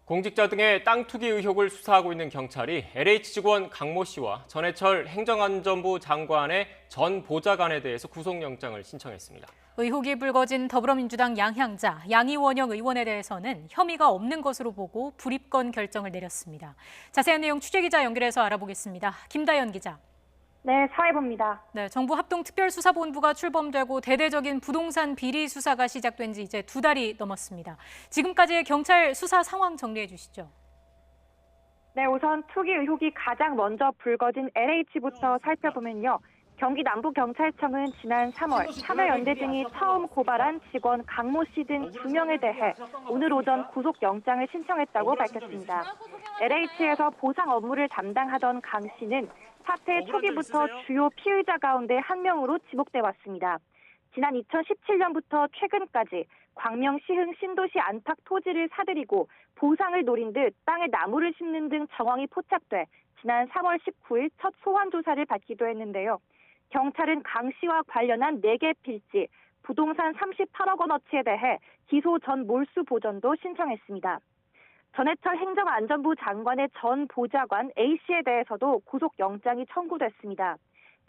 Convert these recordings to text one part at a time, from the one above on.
공직자 등의 땅 투기 의혹을 수사하고 있는 경찰이 LH 직원 강모 씨와 전해철 행정안전부 장관의 전 보좌관에 대해서 구속영장을 신청했습니다. 의혹이 불거진 더불어민주당 양향자, 양이원영 의원에 대해서는 혐의가 없는 것으로 보고 불입건 결정을 내렸습니다. 자세한 내용 취재기자 연결해서 알아보겠습니다. 김다연 기자. 네, 사회부입니다. 네, 정부 합동특별수사본부가 출범되고 대대적인 부동산 비리 수사가 시작된 지 이제 2달이 넘었습니다. 지금까지의 경찰 수사 상황 정리해 주시죠. 네, 우선 투기 의혹이 가장 먼저 불거진 LH부터 살펴보면요. 경기 남부경찰청은 지난 3월 참여연대 등이 처음 고발한 직원 강모 씨 등 2명에 대해 오늘 오전 구속영장을 신청했다고 밝혔습니다. LH에서 보상 업무를 담당하던 강 씨는 사태 초기부터 주요 피의자 가운데 한 명으로 지목돼 왔습니다. 지난 2017년부터 최근까지 광명 시흥 신도시 안팎 토지를 사들이고 보상을 노린 듯 땅에 나무를 심는 등 정황이 포착돼 지난 3월 19일 첫 소환 조사를 받기도 했는데요. 경찰은 강 씨와 관련한 4개 필지, 부동산 38억 원어치에 대해 기소 전 몰수 보전도 신청했습니다. 전해철 행정안전부 장관의 전 보좌관 A씨에 대해서도 구속영장이 청구됐습니다.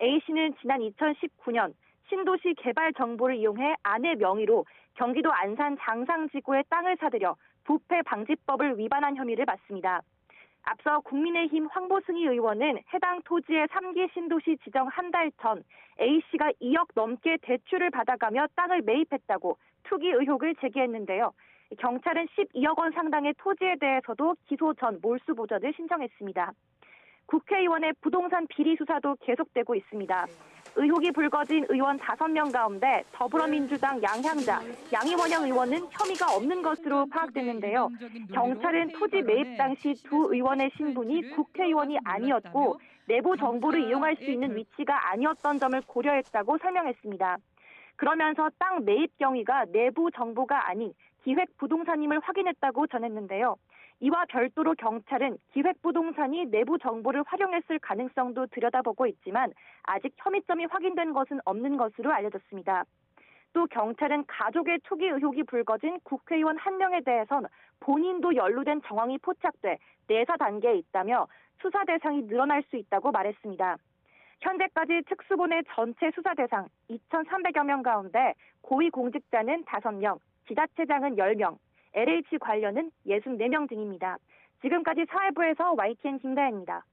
A씨는 지난 2019년 신도시 개발 정보를 이용해 아내 명의로 경기도 안산 장상지구의 땅을 사들여 부패 방지법을 위반한 혐의를 받습니다. 앞서 국민의힘 황보승희 의원은 해당 토지의 3기 신도시 지정 한 달 전 A씨가 2억 넘게 대출을 받아가며 땅을 매입했다고 투기 의혹을 제기했는데요. 경찰은 12억 원 상당의 토지에 대해서도 기소 전 몰수 보전을 신청했습니다. 국회의원의 부동산 비리 수사도 계속되고 있습니다. 의혹이 불거진 의원 5명 가운데 더불어민주당 양향자, 양이원영 의원은 혐의가 없는 것으로 파악됐는데요. 경찰은 토지 매입 당시 두 의원의 신분이 국회의원이 아니었고 내부 정보를 이용할 수 있는 위치가 아니었던 점을 고려했다고 설명했습니다. 그러면서 땅 매입 경위가 내부 정보가 아닌 기획부동산임을 확인했다고 전했는데요. 이와 별도로 경찰은 기획부동산이 내부 정보를 활용했을 가능성도 들여다보고 있지만 아직 혐의점이 확인된 것은 없는 것으로 알려졌습니다. 또 경찰은 가족의 투기 의혹이 불거진 국회의원 한 명에 대해선 본인도 연루된 정황이 포착돼 내사 단계에 있다며 수사 대상이 늘어날 수 있다고 말했습니다. 현재까지 특수본의 전체 수사 대상 2,300여 명 가운데 고위공직자는 5명, 지자체장은 10명, LH 관련은 64명 등입니다. 지금까지 사회부에서 YTN 김다현입니다.